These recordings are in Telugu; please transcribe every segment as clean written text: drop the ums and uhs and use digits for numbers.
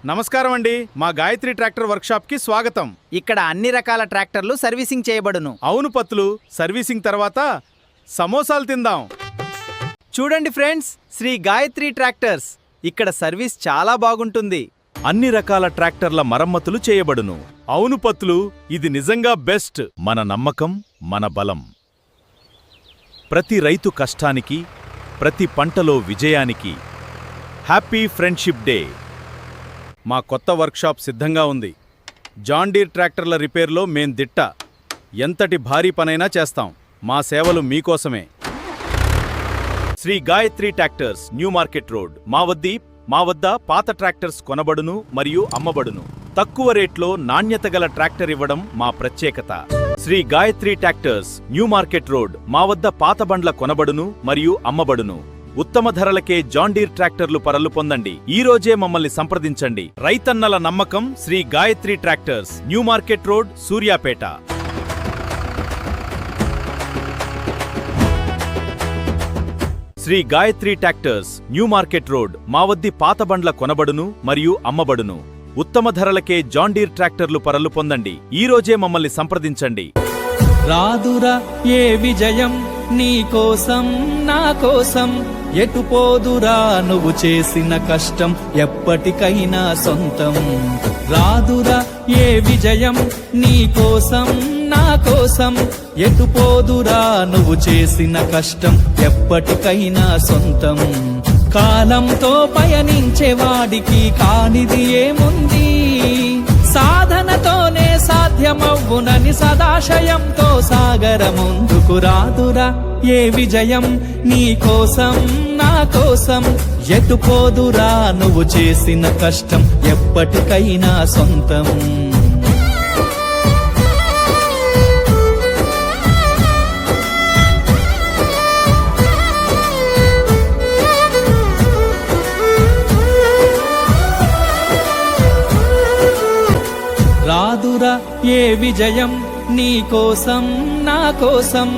నమస్కారం అండి, మా గాయత్రి ట్రాక్టర్ వర్క్షాప్ కి స్వాగతం. ఇక్కడ అన్ని రకాల ట్రాక్టర్లు సర్వీసింగ్ చేయబడును. అవును పత్తులు, సర్వీసింగ్ తర్వాత సమోసాలు తిందాం. చూడండి ఫ్రెండ్స్, శ్రీ గాయత్రి ట్రాక్టర్స్. ఇక్కడ సర్వీస్ చాలా బాగుంటుంది. అన్ని రకాల ట్రాక్టర్ల మరమ్మతులు చేయబడును. అవును పత్తులు, ఇది నిజంగా బెస్ట్. మన నమ్మకం, మన బలం. ప్రతి రైతు కష్టానికి, ప్రతి పంటలో విజయానికి హ్యాపీ ఫ్రెండ్షిప్ డే. మా కొత్త వర్క్షాప్ సిద్ధంగా ఉంది. జాన్ డీర్ ట్రాక్టర్ల రిపేర్లో మేం దిట్ట. ఎంతటి భారీ పనైనా చేస్తాం. మా సేవలు మీకోసమే. Sri Gayatri tractors, new market road. మా వద్ద పాత ట్రాక్టర్స్ కొనబడును మరియు అమ్మబడును. తక్కువ రేట్లో నాణ్యత గల ట్రాక్టర్ ఇవ్వడం మా ప్రత్యేకత. Sri Gayatri tractors, new market road. మా వద్ద పాత బండ్ల కొనబడును మరియు అమ్మబడును. ఉత్తమ ధరలకే జాన్ డీర్ ట్రాక్టర్లు పరలు పొందండి. ఈ రోజే మమ్మల్ని సంప్రదించండి. రైతన్నల నమ్మకం Sri Gayatri tractors, new market road, Suryapet. Sri Gayatri tractors, new market road. మా వద్ద పాత బండ్ల కొనబడును మరియు అమ్మబడును. ఉత్తమ ధరలకే జాన్ డీర్ ట్రాక్టర్లు పరలు పొందండి. ఈ రోజే మమ్మల్ని సంప్రదించండి. రాదురా ఏ విజయం నీ కోసం నా కోసం, ఎటు పోదురా నువ్వు చేసిన కష్టం ఎప్పటికైనా సొంతం. రాదురా ఏ విజయం నీ కోసం నా కోసం, ఎటు పోదురా నువ్వు చేసిన కష్టం ఎప్పటికైనా సొంతం. కాలంతో పయనించేవాడికి కానిది ఏముంది, సాధనతోనే సాధ్యమవ్వునని సదాశయంతో సాగర ముందుకు. రాదురా ఏ విజయం నీ కోసం నా కోసం, ఎటు పోదురా నువ్వు చేసిన కష్టం ఎప్పటికైనా సొంతం. రాదురా ఏ విజయం నీ కోసం నా కోసం,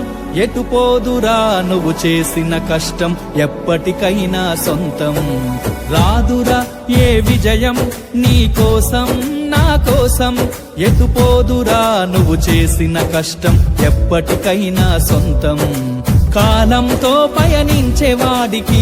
ఎటు పోదురా నువ్వు చేసిన కష్టం ఎప్పటికైనా సొంతం. రాదురా ఏ విజయం నీ కోసం నా కోసం, ఎటు పోదురా నువ్వు చేసిన కష్టం ఎప్పటికైనా సొంతం. కాలంతో పయనించేవాడికి